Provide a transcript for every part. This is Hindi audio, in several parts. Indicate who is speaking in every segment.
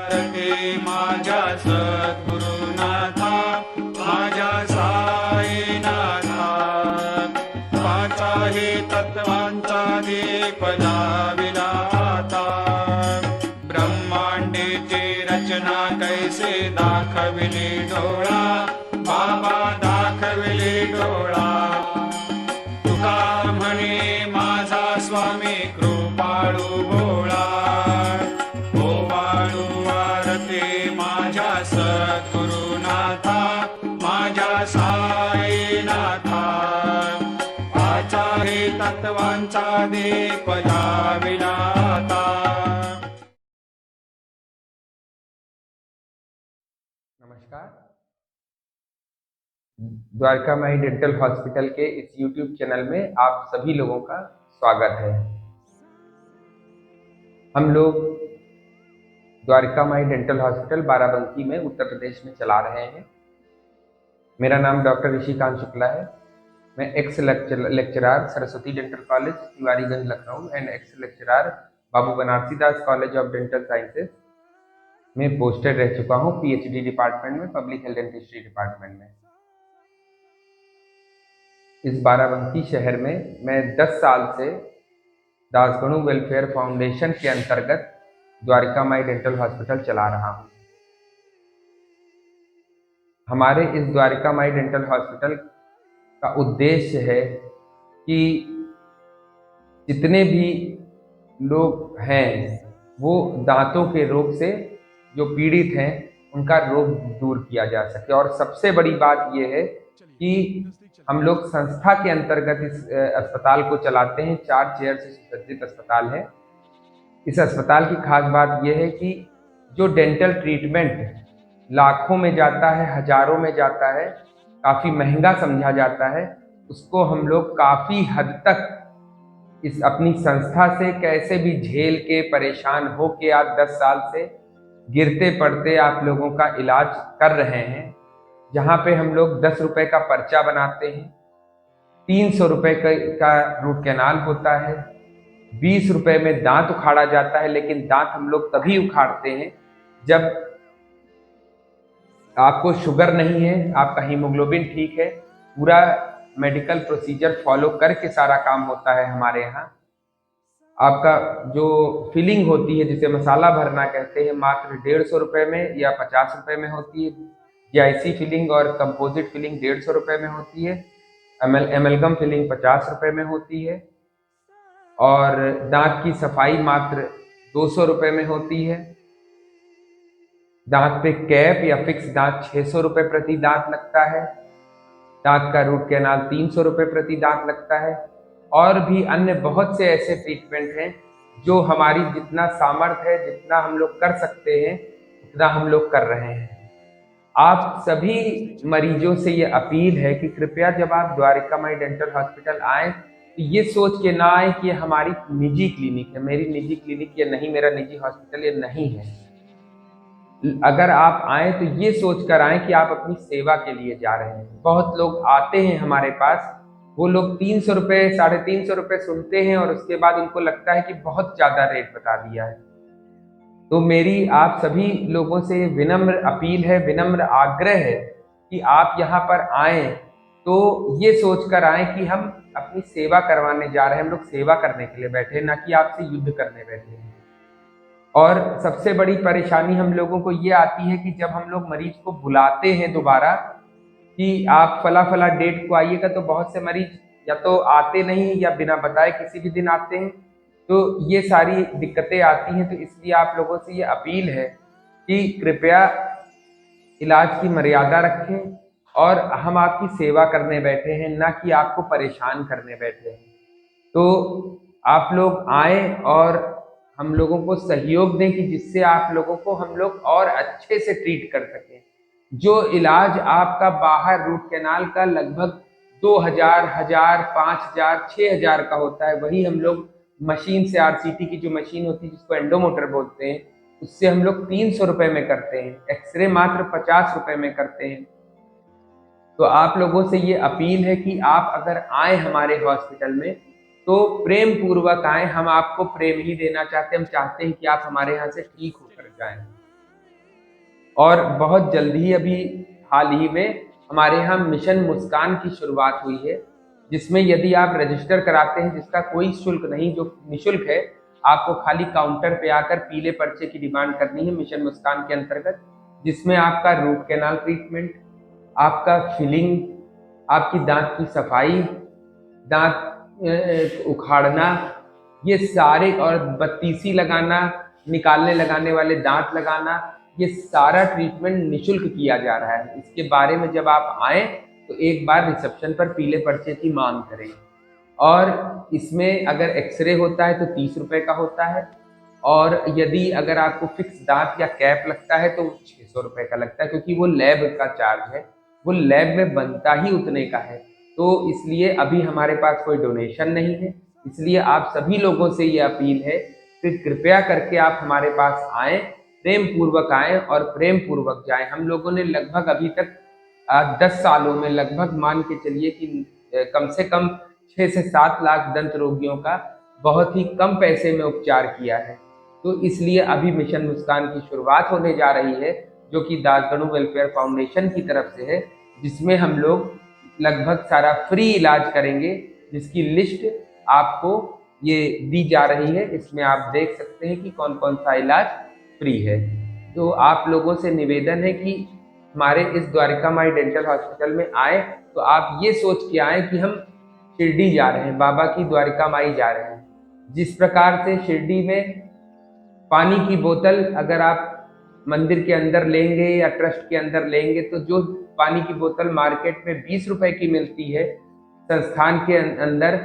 Speaker 1: रे माझ्या सद्गुरुनाथा, माझ्या साईनाथा, वाचा हे तत्वांचा दीप लाविला आता. ब्रह्मांडेची रचना कैसे दाखविली डोळा, बाबा दाखविली डोळा. तुका म्हणे माझा स्वामी कृपाळू भोळा, ओ बाळू आरती माझ्या सद्गुरुनाथा, माझ्या साईनाथा, वाचा हे तत्वांचा दीप लाविला आता.
Speaker 2: नमस्कार। द्वारका माई डेंटल हॉस्पिटल के इस YouTube चैनल में आप सभी लोगों का स्वागत है। हम लोग द्वारका माई डेंटल हॉस्पिटल बाराबंकी में उत्तर प्रदेश में चला रहे हैं। मेरा नाम डॉक्टर ऋषिकांत शुक्ला है। मैं x lecturer Saraswati dental college Tiwariganj Lucknow and x lecturer Babu Banarasi Das college of dental sciences में पोस्टेड रह चुका हूँ, PhD डिपार्टमेंट में, पब्लिक हेल्थ डेंटिस्ट्री डिपार्टमेंट में। इस बाराबंकी शहर में मैं 10 साल से दासगणु वेलफेयर फाउंडेशन के अंतर्गत द्वारका माई डेंटल हॉस्पिटल चला रहा हूँ। हमारे इस द्वारका माई डेंटल हॉस्पिटल का उद्देश्य है कि जितने भी लोग हैं वो दांतों के रोग से जो पीड़ित हैं उनका रोग दूर किया जा सके। और सबसे बड़ी बात यह है कि हम लोग संस्था के अंतर्गत इस अस्पताल को चलाते हैं। 4 चेयर से सुसज्जित अस्पताल है। इस अस्पताल की खास बात यह है कि जो डेंटल ट्रीटमेंट लाखों में जाता है, हजारों में जाता है, काफ़ी महंगा समझा जाता है, उसको हम लोग काफ़ी हद तक इस अपनी संस्था से कैसे भी झेल के, परेशान हो के आप 10 साल से गिरते पड़ते आप लोगों का इलाज कर रहे हैं। जहाँ पे हम लोग 10 रुपए का पर्चा बनाते हैं, 300 रुपए का रूट कैनाल होता है, 20 रुपए में दांत उखाड़ा जाता है। लेकिन दांत हम लोग तभी उखाड़ते हैं जब आपको शुगर नहीं है, आपका हीमोग्लोबिन ठीक है। पूरा मेडिकल प्रोसीजर फॉलो करके सारा काम होता है हमारे यहाँ। आपका जो फिलिंग होती है, जिसे मसाला भरना कहते हैं, मात्र 150 रुपये में या 50 रुपये में होती है। जीआईसी फिलिंग और कंपोजिट फिलिंग 150 रुपये में होती है। एमलगम फिलिंग 50 रुपये में होती है। और दांत की सफाई मात्र 200 रुपये में होती है। दांत पे कैप या फिक्स दांत 600 रुपये प्रति दांत लगता है। दांत का रूट कैनाल 300 रुपये प्रति दांत लगता है। और भी अन्य बहुत से ऐसे ट्रीटमेंट हैं जो हमारी जितना सामर्थ्य है, जितना हम लोग कर सकते हैं, उतना हम लोग कर रहे हैं। आप सभी मरीजों से ये अपील है कि कृपया जब आप द्वारका माई डेंटल हॉस्पिटल आएँ तो ये सोच के ना आए कि हमारी निजी क्लिनिक है, मेरी निजी क्लिनिक ये नहीं, मेरा निजी हॉस्पिटल ये नहीं है। अगर आप आए तो ये सोच कर आए कि आप अपनी सेवा के लिए जा रहे हैं। बहुत लोग आते हैं हमारे पास, वो लोग 300 रुपये, 350 रुपये सुनते हैं और उसके बाद उनको लगता है कि बहुत ज़्यादा रेट बता दिया है। तो मेरी आप सभी लोगों से विनम्र अपील है, विनम्र आग्रह है कि आप यहाँ पर आएँ तो ये सोच कर आएँ कि हम अपनी सेवा करवाने जा रहे हैं। हम लोग सेवा करने के लिए बैठे हैं, ना कि आपसे युद्ध करने बैठे हैं। और सबसे बड़ी परेशानी हम लोगों को ये आती है कि जब हम लोग मरीज को बुलाते हैं दोबारा कि आप फला डेट को आइएगा, तो बहुत से मरीज या तो आते नहीं या बिना बताए किसी भी दिन आते हैं। तो ये सारी दिक्कतें आती हैं। तो इसलिए आप लोगों से ये अपील है कि कृपया इलाज की मर्यादा रखें और हम आपकी सेवा करने बैठे हैं, ना कि आपको परेशान करने बैठे हैं। तो आप लोग आएँ और हम लोगों को सहयोग दें कि जिससे आप लोगों को हम लोग और अच्छे से ट्रीट कर सकें। जो इलाज आपका बाहर रूट कैनाल का लगभग 2000, 1000, 5000, 6000 का होता है, वही हम लोग मशीन से, RCT की जो मशीन होती है जिसको एंडोमोटर बोलते हैं, उससे हम लोग 300 रुपये में करते हैं। एक्सरे मात्र 50 रुपये में करते हैं। तो आप लोगों से ये अपील है कि आप अगर आए हमारे हॉस्पिटल में तो प्रेम पूर्वक आए। हम आपको प्रेम ही देना चाहते हैं। हम चाहते हैं कि आप हमारे यहाँ से ठीक होकर जाएं। और बहुत जल्द ही अभी हाल ही में हमारे यहाँ मिशन मुस्कान की शुरुआत हुई है, जिसमें यदि आप रजिस्टर कराते हैं, जिसका कोई शुल्क नहीं, जो निःशुल्क है, आपको खाली काउंटर पे आकर पीले पर्चे की डिमांड करनी है मिशन मुस्कान के अंतर्गत, जिसमें आपका रूट कैनाल ट्रीटमेंट, आपका फिलिंग, आपकी दांत की सफाई, दांत उखाड़ना, ये सारे, और बत्तीसी लगाना, निकालने लगाने वाले दांत लगाना, ये सारा ट्रीटमेंट निःशुल्क किया जा रहा है। इसके बारे में जब आप आए तो एक बार रिसेप्शन पर पीले पर्चे की मांग करें। और इसमें अगर एक्सरे होता है तो 30 रुपए का होता है, और यदि अगर आपको फिक्स दांत या कैप लगता है तो 600 रुपए का लगता है, क्योंकि वो लैब का चार्ज है, वो लैब में बनता ही उतने का है। तो इसलिए अभी हमारे पास कोई डोनेशन नहीं है, इसलिए आप सभी लोगों से ये अपील है कि कृपया करके आप हमारे पास आएँ, प्रेम पूर्वक आएँ और प्रेम पूर्वक जाएँ। हम लोगों ने लगभग अभी तक 10 सालों में लगभग मान के चलिए कि कम से कम 6 से 7 लाख दंत रोगियों का बहुत ही कम पैसे में उपचार किया है। तो इसलिए अभी मिशन मुस्कान की शुरुआत होने जा रही है, जो कि दासगणु वेलफेयर फाउंडेशन की तरफ से है, जिसमें हम लोग लगभग सारा फ्री इलाज करेंगे, जिसकी लिस्ट आपको ये दी जा रही है। इसमें आप देख सकते हैं कि कौन कौन सा इलाज फ्री है। तो आप लोगों से निवेदन है कि हमारे इस द्वारिका माई डेंटल हॉस्पिटल में आए तो आप ये सोच के आए कि हम शिरडी जा रहे हैं, बाबा की द्वारिका माई जा रहे हैं। जिस प्रकार से शिरडी में पानी की बोतल अगर आप मंदिर के अंदर लेंगे या ट्रस्ट के अंदर लेंगे तो जो पानी की बोतल मार्केट में 20 रुपए की मिलती है, संस्थान के अंदर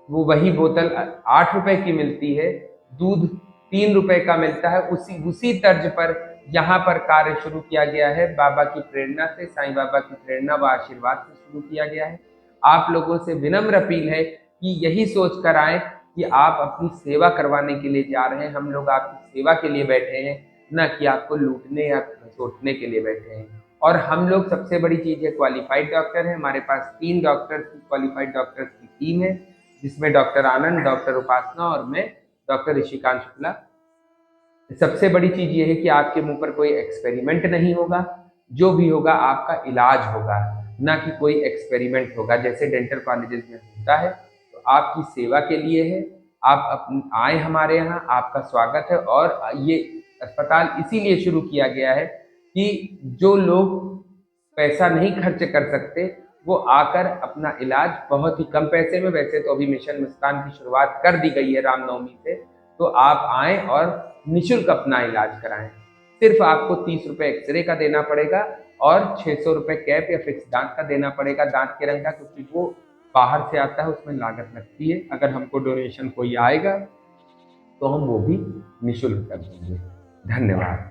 Speaker 2: वो वही बोतल 8 रुपए की मिलती है, दूध 3 रुपए का मिलता है। उसी तर्ज पर यहाँ पर कार्य शुरू किया गया है, बाबा की प्रेरणा से, साईं बाबा की प्रेरणा व आशीर्वाद से शुरू किया गया है। आप लोगों से विनम्र अपील है कि यही सोच कर आए कि आप अपनी सेवा करवाने के लिए जा रहे हैं, हम लोग आपकी सेवा के लिए बैठे हैं, न कि आपको लूटने या सोचने के लिए बैठे हैं। और हम लोग, सबसे बड़ी चीज़ है, क्वालिफाइड डॉक्टर हैं। हमारे पास 3 डॉक्टर्स की, क्वालिफाइड डॉक्टर्स की टीम है, जिसमें डॉक्टर आनंद, डॉक्टर उपासना और मैं, डॉक्टर ऋषिकांत शुक्ला। सबसे बड़ी चीज ये है कि आपके मुंह पर कोई एक्सपेरिमेंट नहीं होगा, जो भी होगा आपका इलाज होगा, ना कि कोई एक्सपेरिमेंट होगा जैसे डेंटल कॉलेजेस में होता है। तो आपकी सेवा के लिए है, आप आए हमारे यहाँ, आपका स्वागत है। और ये अस्पताल इसीलिए शुरू किया गया है कि जो लोग पैसा नहीं खर्च कर सकते वो आकर अपना इलाज बहुत ही कम पैसे में, वैसे तो अभी मिशन मुस्कान की शुरुआत कर दी गई है रामनवमी से, तो आप आएँ और निःशुल्क अपना इलाज कराएं। सिर्फ आपको 30 रुपए एक्सरे का देना पड़ेगा और 600 रुपए कैप या फिक्स दांत का देना पड़ेगा, दांत के रंग का, क्योंकि वो बाहर से आता है, उसमें लागत लगती है। अगर हमको डोनेशन कोई आएगा तो हम वो भी निःशुल्क कर देंगे। धन्यवाद।